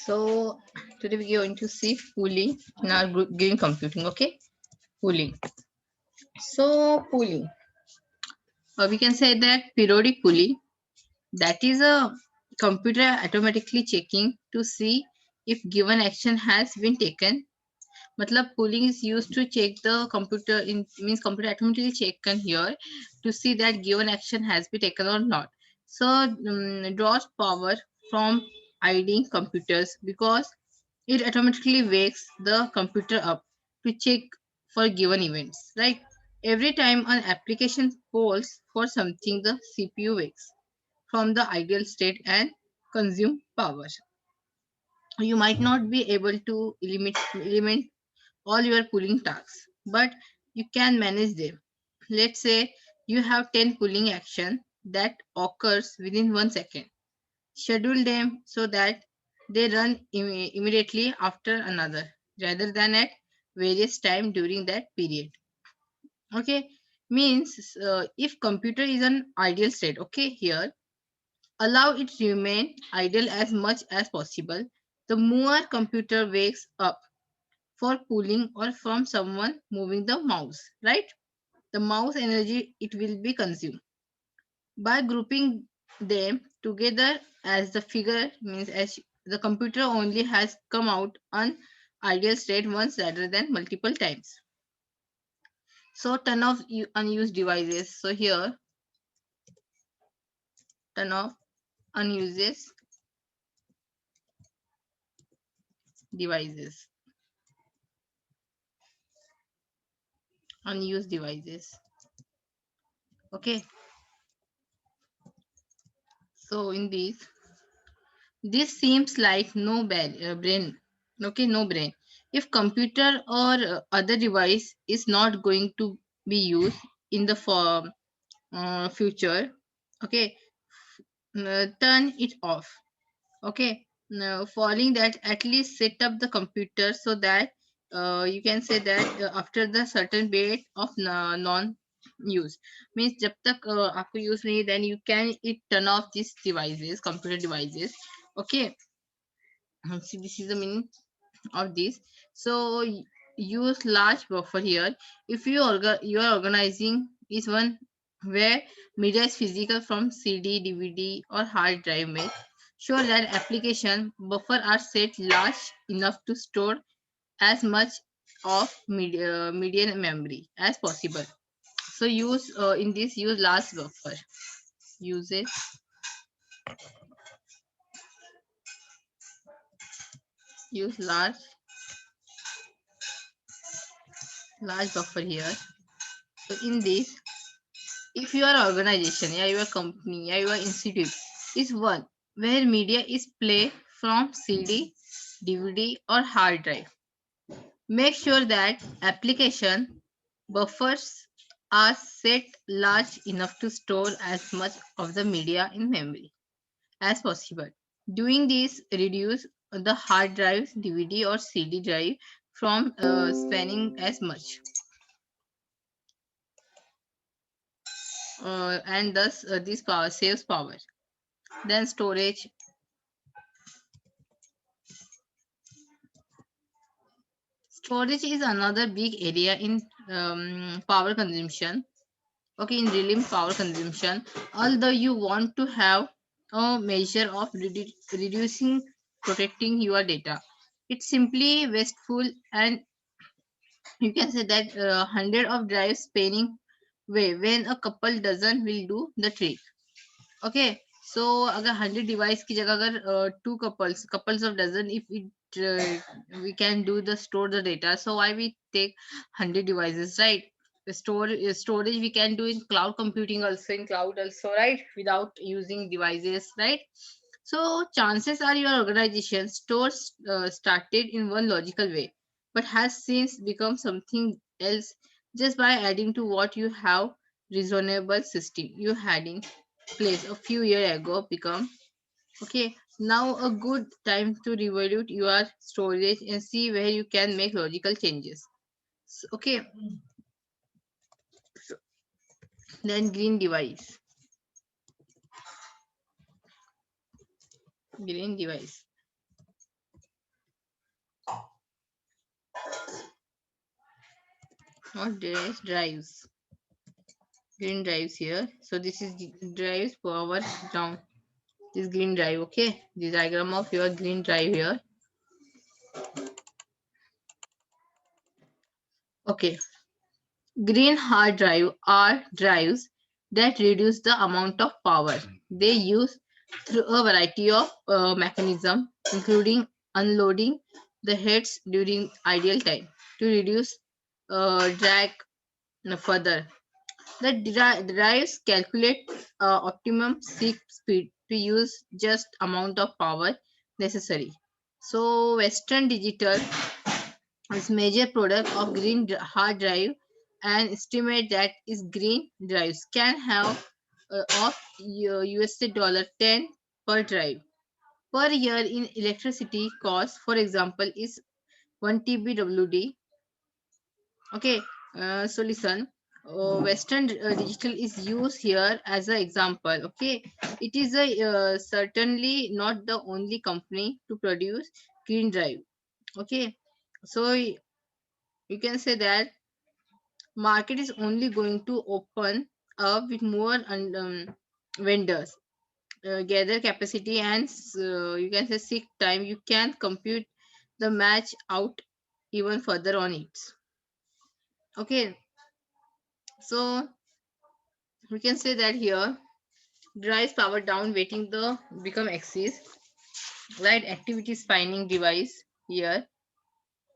So today we are going to see pooling in our green computing. Okay, pooling. So pooling, we can say that periodic pooling, that is a computer automatically checking to see if given action has been taken. Matlab pooling is used to check the computer in means computer automatically check here to see that given action has been taken or not. So draws power from idling computers because it automatically wakes the computer up to check for given events, right? Every time an application polls for something, the CPU wakes from the ideal state and consume power. You might not be able to eliminate all your pooling tasks, but you can manage them. Let's say you have 10 pooling action that occurs within 1 second. Schedule them so that they run immediately after another rather than at various time during that period. Okay, means if computer is an ideal state, okay, here allow it to remain idle as much as possible. The more computer wakes up for pulling or from someone moving the mouse, right? The mouse energy it will be consumed. By grouping them together as the figure means as the computer only has come out on ideal state once rather than multiple times. So turn off unused devices. So here turn off unused devices. Unused devices. Okay. So in this seems like no brain. Okay, no brain. If computer or other device is not going to be used in the future, okay, turn it off. Okay, now following that, at least set up the computer so that you can say that after the certain period of non use means जब तक आपको use नहीं then you can it turn off these devices computer devices. Okay, see this is the meaning of this. So use large buffer here. If you are organizing is one where media is physical from CD, DVD or hard drive, make sure that application buffer are set large enough to store as much of media memory as possible. So use large buffer. Use it use large buffer here. So in this, if your organization, yeah, your company, yeah, your institute is one where media is played from CD, DVD, or hard drive, make sure that application buffers are set large enough to store as much of the media in memory as possible. Doing this reduce the hard drive, DVD, or CD drive from spanning as much, and thus this power saves power. Then storage. Storage is another big area in power consumption. Okay, in relief power consumption, although you want to have a measure of reducing protecting your data, it's simply wasteful, and you can say that hundred of drives spanning way when a couple dozen will do the trick. Okay, so अगर 100 device की जगह अगर two couples of dozen if it we can do the store the data, so why we take 100 devices, right? The storage we can do in cloud computing also, in cloud also, right, without using devices, right? So chances are your organization stores started in one logical way but has since become something else just by adding to what you have reasonable system you had in place a few years ago become. Okay, now a good time to revalue your storage and see where you can make logical changes. Okay, then green device. What drives? Green drives here. So this is drives power down. This green drive, okay? The diagram of your green drive here. Okay. Green hard drive are drives that reduce the amount of power they use through a variety of mechanisms, including unloading the heads during ideal time to reduce drag further. The drives calculate optimum seek speed to use just amount of power necessary. So Western Digital is major product of green hard drive and estimate that is green drives can have of USA dollar 10 per drive per year in electricity cost. For example, is 1 TBWD. Okay, so listen. Western Digital is used here as an example. Okay, it is a certainly not the only company to produce green drive. Okay, so you can say that market is only going to open up with more vendors gather capacity and you can say seek time you can compute the match out even further on it. Okay, so we can say that here drives power down waiting the become axis, right? Activity spinning device here.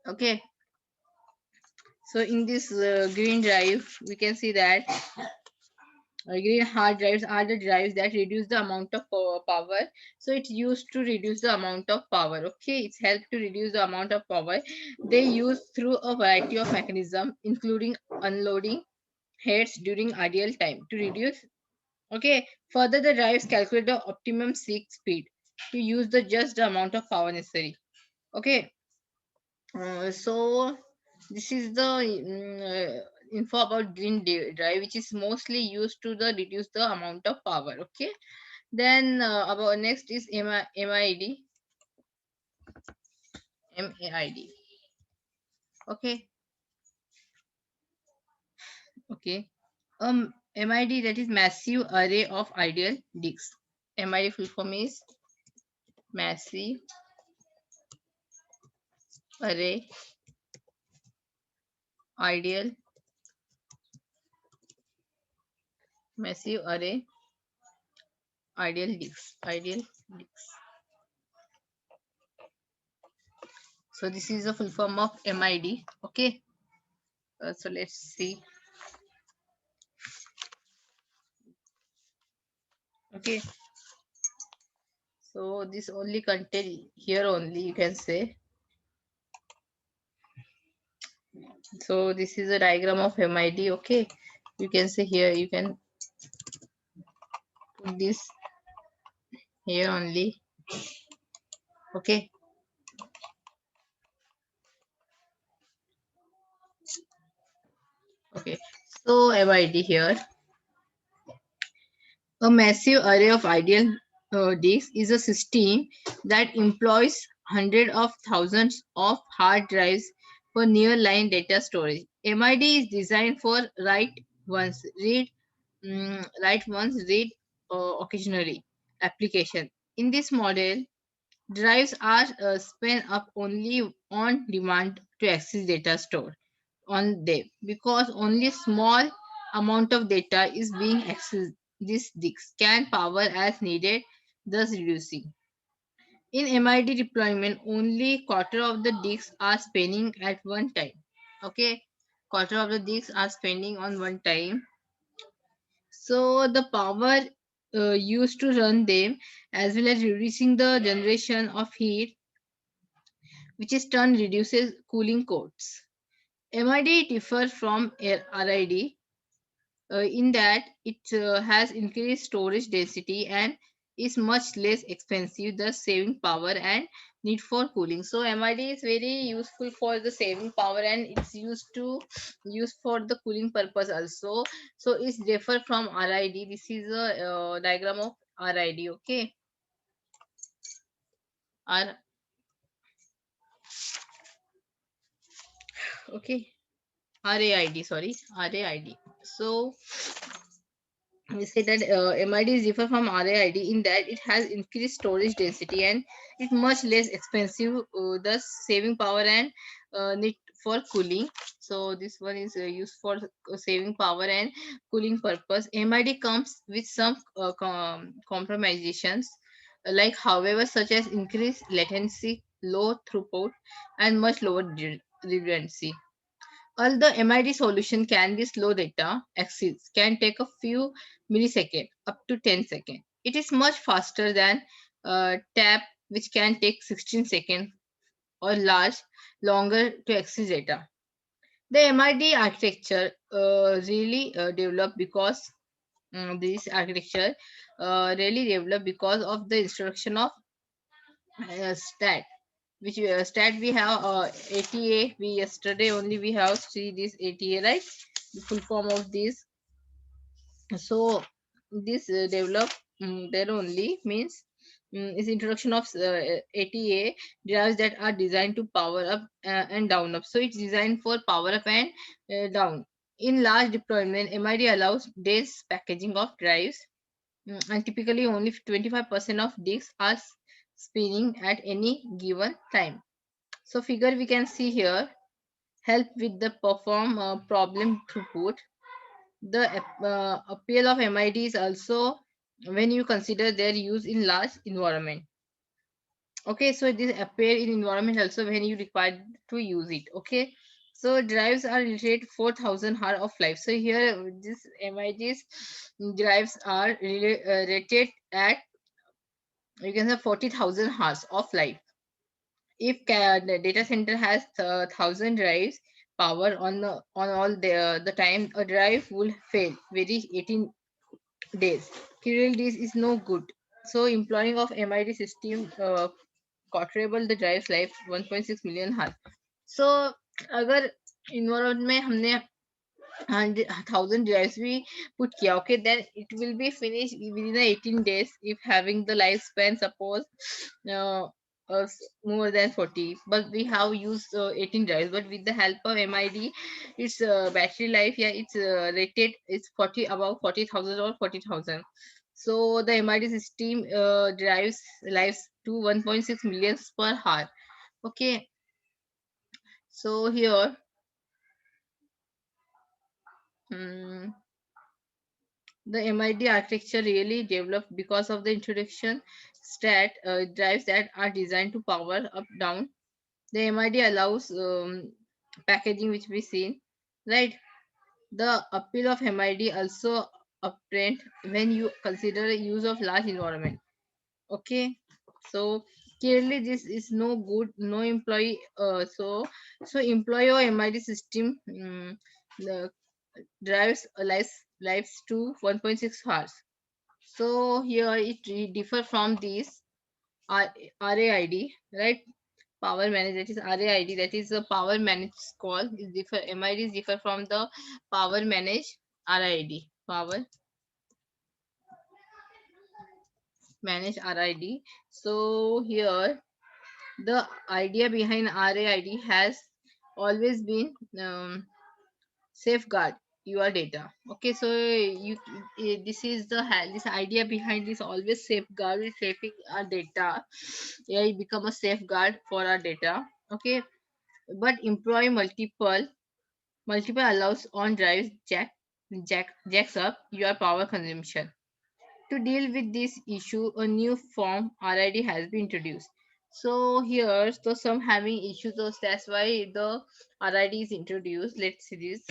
Okay, so in this green drive we can see that green hard drives are the drives that reduce the amount of power. So it's used to reduce the amount of power. Okay, it's helped to reduce the amount of power they use through a variety of mechanisms, including unloading heads during ideal time to reduce. Okay, further the drives calculate the optimum seek speed to use the just the amount of power necessary. Okay, so this is the info about green drive, which is mostly used to the reduce the amount of power. Okay, then about next is MID. MAID. Okay, okay. MID, that is massive array of ideal disks. MID full form is massive array ideal massive array ideal disks. Ideal disks. So this is the full form of MID. Okay. So let's see. Okay. So this only contain here only you can say. So this is a diagram of MID. Okay. You can say here you can put this here only. Okay. Okay. So MID here. A massive array of ideal disks is a system that employs hundreds of thousands of hard drives for near-line data storage. MID is designed for write once, read occasionally application. In this model, drives are spun up only on demand to access data stored on them because only small amount of data is being accessed. This disk can power as needed, thus reducing. In MID deployment, only quarter of the disks are spinning at one time. Okay, quarter of the disks are spending on one time. So the power used to run them as well as reducing the generation of heat, which is turn reduces cooling costs. MID differs from RID in that it has increased storage density and is much less expensive, thus saving power and need for cooling. So MID is very useful for the saving power and it's used for the cooling purpose also. So it's different from RID. This is a diagram of RID. Okay, R okay. RAID, sorry, RAID. So we say that MID is different from RAID in that it has increased storage density and it's much less expensive, thus saving power and need for cooling. So this one is used for saving power and cooling purpose. MID comes with some compromisations, like however such as increased latency, low throughput, and much lower redundancy. Although MID solution can be slow, data access can take a few milliseconds up to 10 seconds. It is much faster than tap, which can take 16 seconds or large longer to access data. The MID architecture really developed because this architecture really developed because of the introduction of STAT, which stat we have ATA. We yesterday only we have see this ATA, right? The full form of this. So this develop there only means is introduction of ATA drives that are designed to power up and down up. So it's designed for power up and down. In large deployment, MID allows dense packaging of drives, and typically only 25% of disks are spinning at any given time. So figure we can see here help with the perform problem throughput. The appeal of MID is also when you consider their use in large environment. Okay, so this appear in environment also when you require to use it. Okay, so drives are rated 4,000 hours of life. So here this MIDs drives are rated at, you can say, 40,000 hours of life. If the data center has 1,000 drives power on all the time, a drive will fail very 18 days. Kirill, this is no good. So employing of MID system quadruple the drive's life 1.6 million hours. So अगर environment में हमने 1,000 drives भी put किया, okay, then it will be finished within the 18 days if having the lifespan suppose uh, more than 40, but we have used 18 drives. But with the help of MID, its battery life, yeah, it's rated it's 40, about 40,000 or 40,000. So the MID system drives lives to 1.6 millions per hour. Okay, so here hmm, the MID architecture really developed because of the introduction stat drives that are designed to power up down. The MID allows packaging, which we seen, right? The appeal of MID also apparent when you consider the use of large environment. Okay, so clearly this is no good, no employee. So employee or MID system the drives a lives to 1.6 hours. So here it differ from this RAID, right? Power manage, that is RAID, that is the power manage call is differ. MID is differ from the power manage RID. Power manage RID. So here the idea behind RAID has always been safeguard your data. Okay, so this is the this idea behind this always safeguard is saving our data. Yeah, it become a safeguard for our data. Okay, but employ multiple allows on drives jacks up your power consumption. To deal with this issue, a new form RID has been introduced. So here, so some having issues, so that's why the RID is introduced. Let's see this.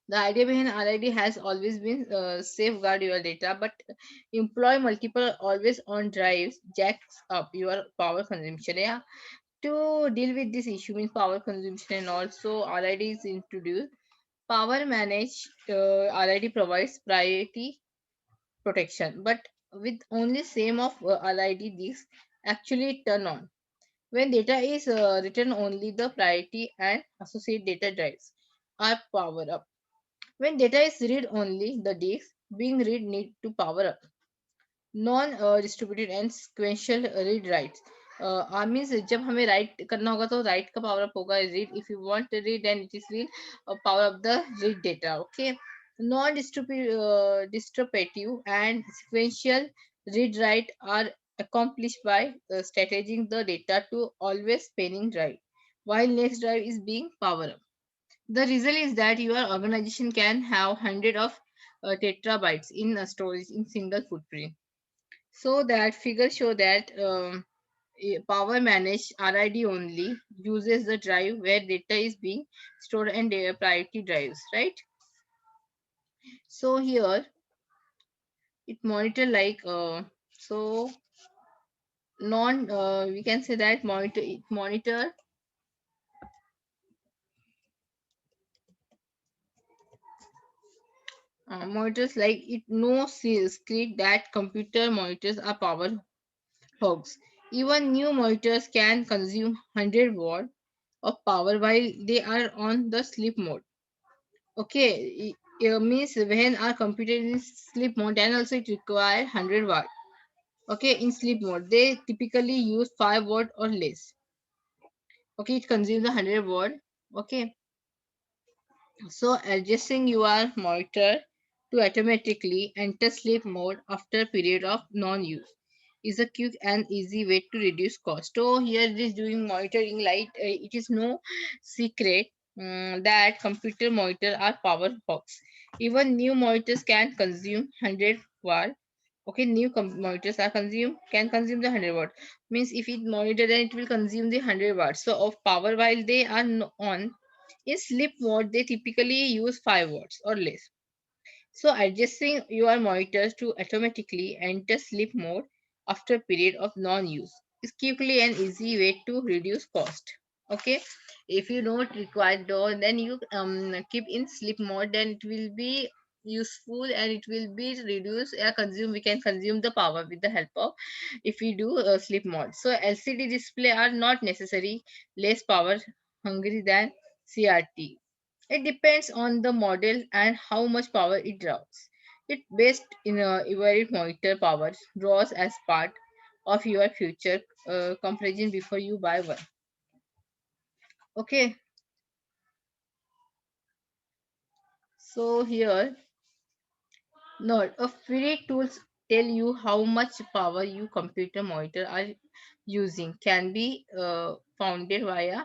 The idea behind RID has always been safeguard your data, but employ multiple always on drives jacks up your power consumption. Yeah, to deal with this issue means power consumption, and also RID is introduced. Power manage RID provides priority protection, but with only same of RID these actually turn on. When data is written, only the priority and associate data drives are power up. When data is read only, the disks being read need to power up. Non-distributed and sequential read writes. Means जब हमें right करना होगा तो right का power up होगा read, if you want to read then it is will power up the read data. Okay, non distributive and sequential read write are accomplished by staging the data to always spanning drive while next drive is being powered up. The result is that your organization can have hundred of terabytes in storage in single footprint. So that figure show that power managed RID only uses the drive where data is being stored and priority drives, right? So here it monitor like so non we can say that monitors like it no secret that computer monitors are power hogs. Even new monitors can consume 100 watt of power while they are on the sleep mode. Okay, it means when our computer is in sleep mode, then also it require 100 watt. Okay, in sleep mode, they typically use 5 watt or less. Okay, it consumes 100 watt. Okay, so adjusting your monitor to automatically enter sleep mode after a period of non-use is a quick and easy way to reduce cost. So here it is doing monitoring light. It is no secret that computer monitor are power hogs. Even new monitors can consume 100 watt. Okay, new monitors are consume can consume the 100 watt. Means if it monitor then it will consume the 100 watts. So of power while they are on. In sleep mode, they typically use 5 watts or less. So adjusting your monitors to automatically enter sleep mode after a period of non-use is quickly and easy way to reduce cost. Okay, if you don't require door, then you keep in sleep mode, then it will be useful and it will be reduce consume we can consume the power with the help of if we do sleep mode. So LCD display are not necessary less power hungry than CRT. It depends on the model and how much power it draws. It based in a evaluate monitor power draws as part of your future comparison before you buy one. Okay, so here note a free tools tell you how much power your computer monitor are using can be founded via.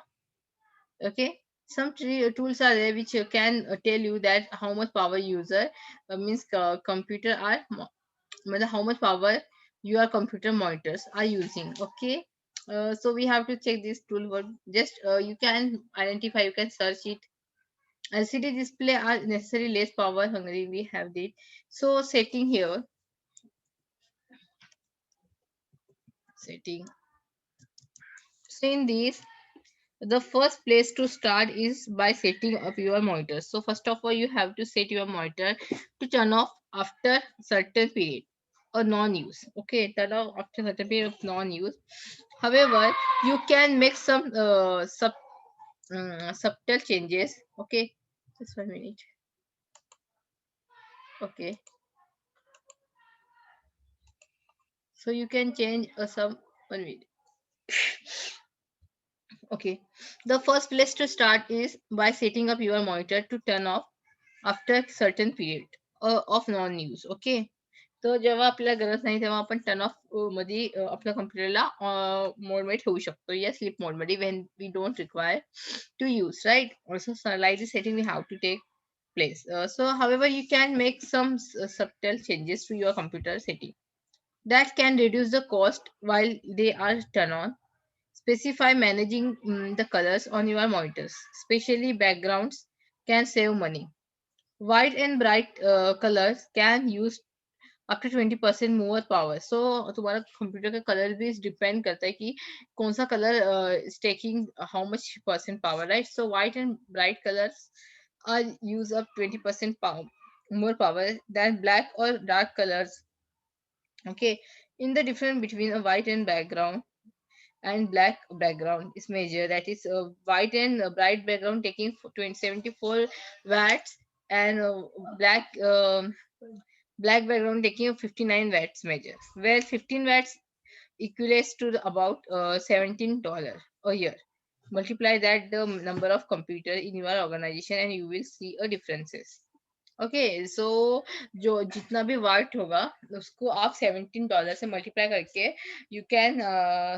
Okay, some tools are there which can tell you that how much power user means computer are matlab how much power your computer monitors are using. Okay, so we have to check this tool word. Just you can identify, you can search it. LCD display are necessarily less power hungry, we have it. So setting here, setting, so in this the first place to start is by setting up your monitor. So first of all you have to set your monitor to turn off after certain period or non-use. Okay, turn off after certain period of non-use. However, you can make some subtle changes. Okay, just 1 minute. Okay, so you can change some 1 minute. Okay, the first place to start is by setting up your monitor to turn off after certain period of non use. Okay, तर जेव्हा आपल्याला गरज नाही तेव्हा आपण turn off मध्ये आपल्या कम्प्युटरला mode मध्ये ठेवू शकतो या स्लीप मोड मध्ये when we don't require to use right. Also like the setting we have to take place. So however you can make some subtle changes to your computer setting that can reduce the cost while they are turned on. Specify managing the colors on your monitors, especially backgrounds can save money. White and bright colors can use up to 20% more power. So तुम्हारा computer का colour भी depend करता है कि कौन सा colour is taking how much percent power, right? So white and bright colors are use up 20% power, more power than black or dark colors. Okay, in the difference between a white and background and black background is measured, that is white and bright background taking 74 watts and black background taking 59 watts measure, where 15 watts equates to about $17 a year. Multiply that the number of computer in your organization and you will see a differences. Okay so जो जितना भी वाट होगा उसको आप $17 से multiply करके you can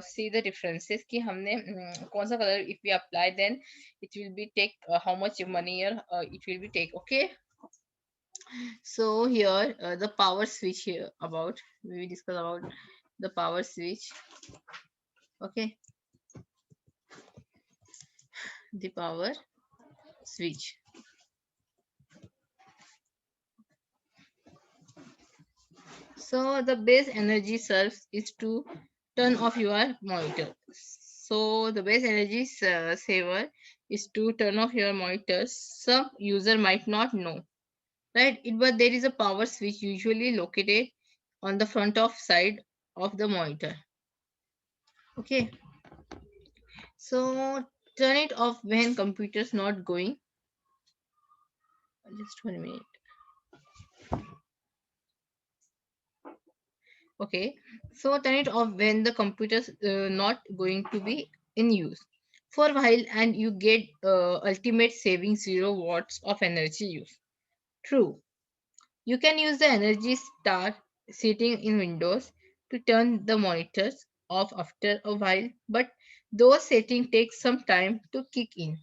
see the differences कि हमने कौन सा colour if we apply then it will be take how much money it will be take okay so here the power switch here about we will discuss about the power switch okay the power switch. So the base energy serves is to turn off your monitor. So the base energy saver is to turn off your monitors. Some user might not know, right? But there is a power switch usually located on the front of side of the monitor. Okay. So turn it off when computer's not going. Just 1 minute. Okay, so turn it off when the computer's not going to be in use for a while and you get ultimate saving 0 watts of energy use. True, you can use the energy star setting in Windows to turn the monitors off after a while, but those settings take some time to kick in.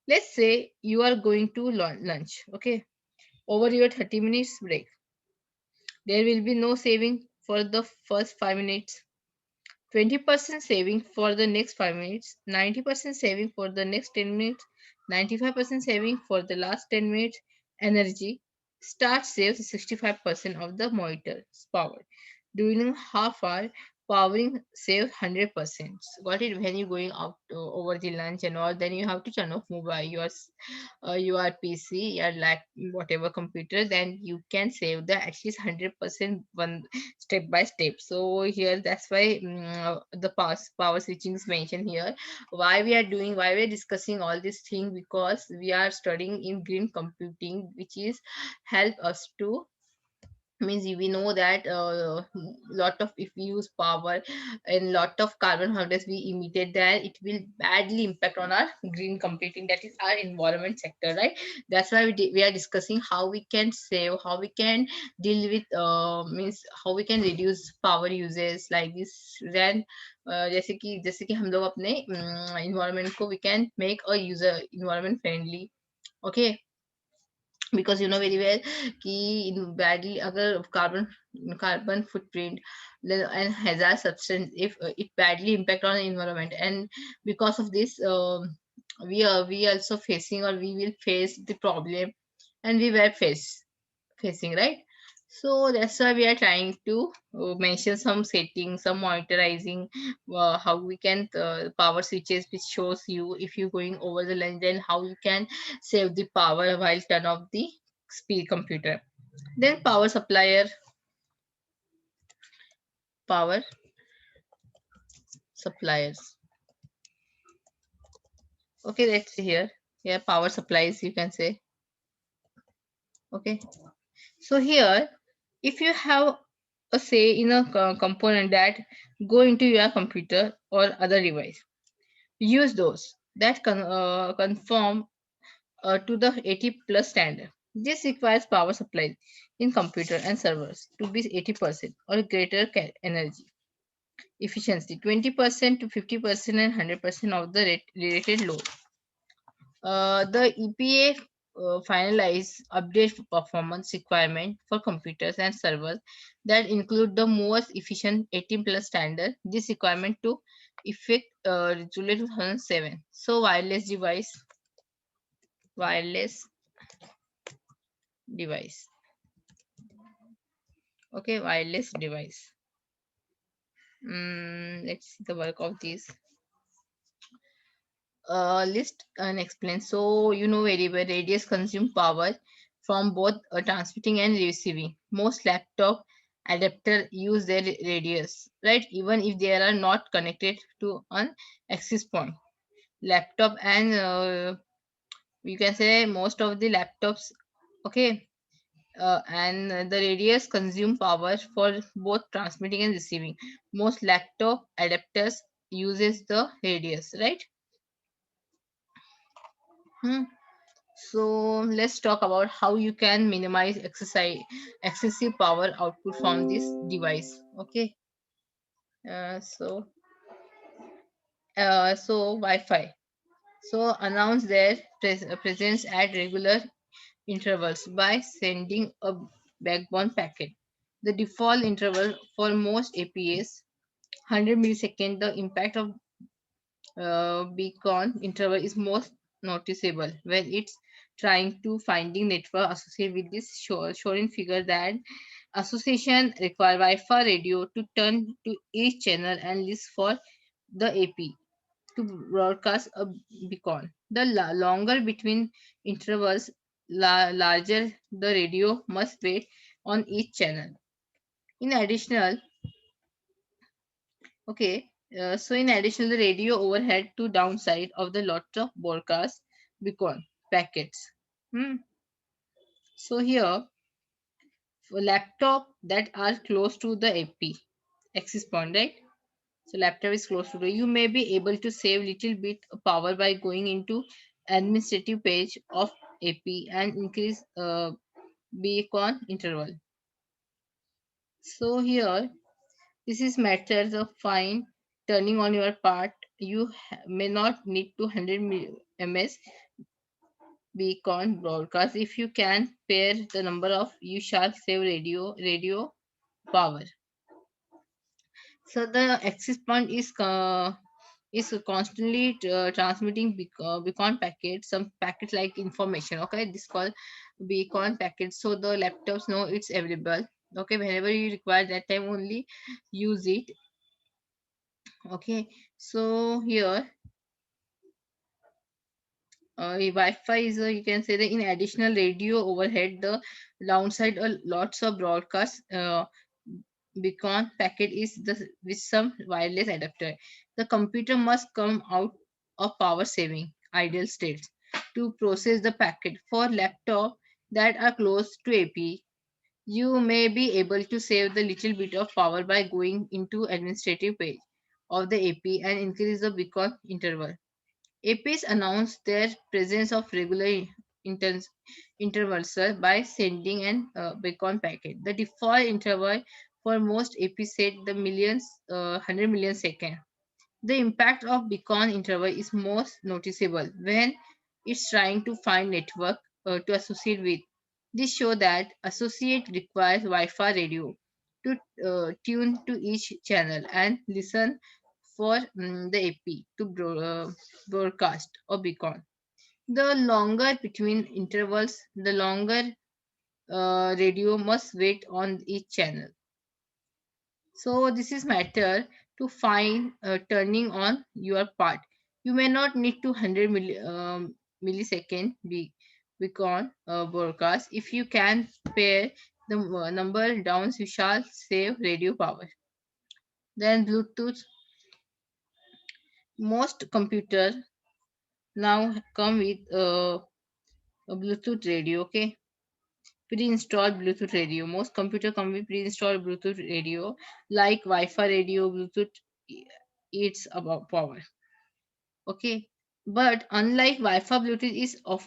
Let's say you are going to lunch, okay, over your 30 minutes break. There will be no saving for the first 5 minutes, 20% saving for the next 5 minutes, 90% saving for the next 10 minutes, 95% saving for the last 10 minutes. Energy start saves 65% of the monitor's power. During half hour, powering saves 100%. Got it? When you're going out over the lunch and all, then you have to turn off mobile, your PC, your like whatever computer, then you can save the at least 100% one step by step. So here that's why the power switching is mentioned here. Why we are discussing all this thing, because we are studying in green computing, which is help us to means we know that lot of if we use power and lot of carbon dioxide we emitted, then it will badly impact on our green computing, that is our environment sector, right? That's why we are discussing how we can save, how we can deal with means how we can reduce power uses like this. Then जैसे कि हम लोग अपने environment को we can make a user environment friendly. Okay, because you know very well कि badly अगर carbon footprint and hazard substance, if it badly impact on the environment, and because of this we also facing, or we will face the problem, and we were facing, right? So that's why we are trying to mention some settings, some monitoring, how we can power switches, which shows you if you're going over the line, then how you can save the power while turn off the speed computer. Then power suppliers. Okay, let's see here. Here, power supplies, you can say. Okay, so here, if you have a say in a component that go into your computer or other device, use those that conform to the 80 plus standard. This requires power supply in computer and servers to be 80% or greater energy efficiency, 20% to 50% and 100% of the related load. The EPA finalized update performance requirement for computers and servers that include the most efficient 18 plus standard. This requirement to effect July 2007. So wireless device. Okay, wireless device. Let's see the work of these. List and explain. So you know very well radios consume power from both transmitting and receiving. Most laptop adapter use their radios, right? Even if they are not connected to an access point. Laptop and you can say most of the laptops, okay, and the radius consume power for both transmitting and receiving. Most laptop adapters uses the radius, right? Hmm. So let's talk about how you can minimize excessive power output from this device. Okay. So Wi-Fi. So announce their presence at regular intervals by sending a backbone packet. The default interval for most APAs 100 milliseconds. The impact of beacon interval is most noticeable when it's trying to finding network associated with this shown in figure. That association require Wi-Fi radio to turn to each channel and list for the AP to broadcast a beacon. The longer between intervals, larger the radio must wait on each channel. In additional, okay, so in addition, the radio overhead to downside of the lot of broadcast beacon packets. Hmm. So here, for laptop that are close to the AP access point, right? So laptop is close to the. You may be able to save little bit power by going into administrative page of AP and increase beacon interval. So here, this is methods of fine turning on your part. You may not need 200 ms beacon broadcast. If you can pair the number of, you shall save radio power. So the access point is constantly transmitting beacon packets, some packets like information. Okay, this called beacon packets. So the laptops know it's available. Okay, whenever you require that time only use it. Okay, so here Wi-Fi is you can say that in additional radio overhead, the downside lots of broadcast beacon packet is the with some wireless adapter. The computer must come out of power saving ideal states to process the packet. For laptop that are close to AP, you may be able to save the little bit of power by going into administrative page of the AP and increase the beacon interval. APs announce their presence of regular inter- intervals by sending an beacon packet. The default interval for most AP set the 100 million second. The impact of beacon interval is most noticeable when it's trying to find network to associate with. This show that associate requires Wi-Fi radio to tune to each channel and listen for the AP to broadcast or beacon. The longer between intervals, the longer radio must wait on each channel. So this is matter to find turning on your part. You may not need 200 millisecond beacon broadcast. If you can pair the number down, you shall save radio power. Then Bluetooth. Most computer now come with a Bluetooth radio. Okay, pre-installed Bluetooth radio. Most computer come with pre-installed Bluetooth radio like Wi-Fi radio, Bluetooth. It's about power. Okay, but unlike Wi-Fi, Bluetooth is off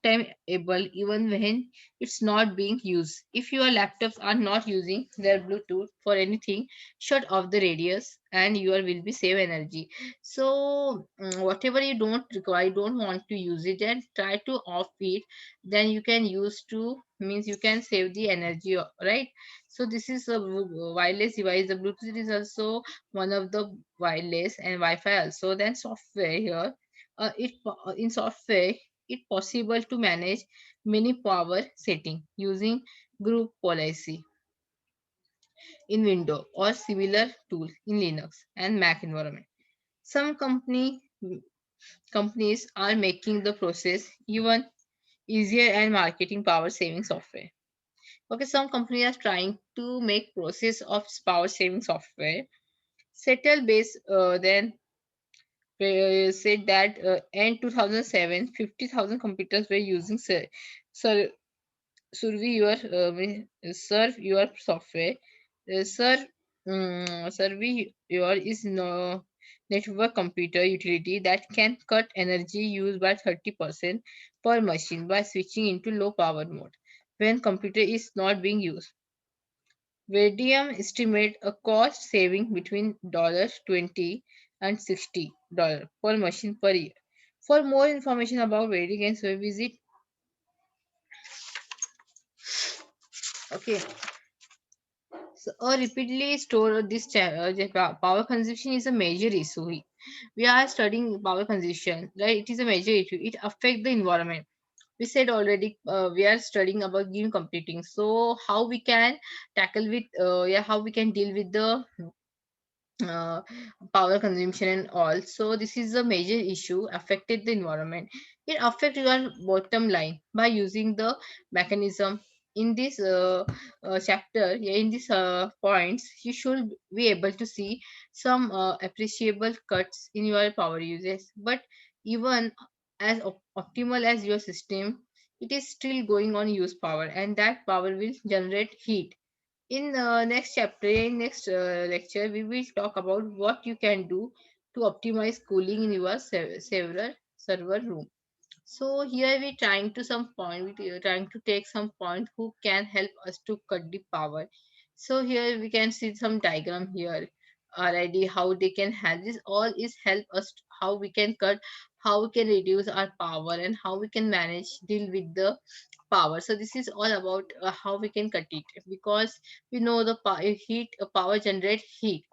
time able even when it's not being used. If your laptops are not using their Bluetooth for anything, shut off the radius and you will be save energy. So whatever you don't require, don't want to use it, and try to off it. Then you can use to means you can save the energy, right? So this is a wireless device. The Bluetooth is also one of the wireless and Wi-Fi also. Then software here, in software it possible to manage many power setting using group policy in Windows or similar tool in Linux and Mac environment. Some companies are making the process even easier and marketing power saving software. Okay, some companies are trying to make process of power saving software settle base then said that in 2007 50,000 computers were using serve your software. Serve your is no network computer utility that can cut energy use by 30% per machine by switching into low power mode when computer is not being used. Veridium estimate a cost saving between $20 and $60 per machine per year. For more information about Veridium, so visit. Okay, so a repeatedly store the power consumption is a major issue. We are studying power consumption, right? It is a major issue. It affects the environment. We said already we are studying about game computing. So how we can tackle with how we can deal with the uh, power consumption and all. So this is a major issue affected the environment. It affect your bottom line by using the mechanism in this chapter. Yeah, in these points you should be able to see some appreciable cuts in your power uses, but even as optimal as your system, it is still going on use power, and that power will generate heat. In the next chapter, in next lecture, we will talk about what you can do to optimize cooling in your server room. So here we trying to some point, we are trying to take some point who can help us to cut the power. So here we can see some diagram here already how they can help. This all is help us how we can cut, how we can reduce our power, and how we can manage deal with the power. So this is all about how we can cut it, because we know the heat power generate heat,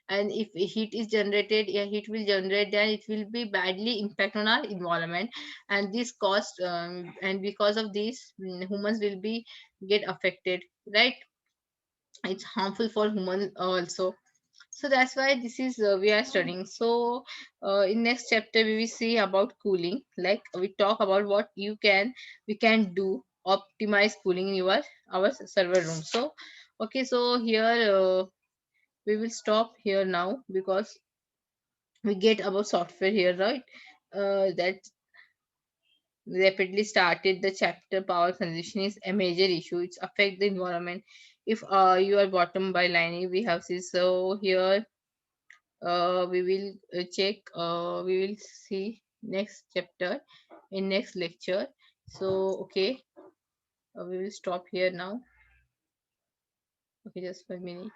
and if heat is generated, yeah, heat will generate, then it will be badly impact on our environment, and this cost and because of this humans will be get affected, right? It's harmful for human also. So that's why this is we are studying. So in next chapter we will see about cooling, like we talk about what we can do optimize cooling in your our server room. So okay, so here we will stop here now, because we get about software here, right? That rapidly started the chapter power consumption is a major issue. It's affect the environment. If you are bottom by lining, we have this. So here we will check. We will see next chapter in next lecture. So okay, we will stop here now. Okay, just 1 minute.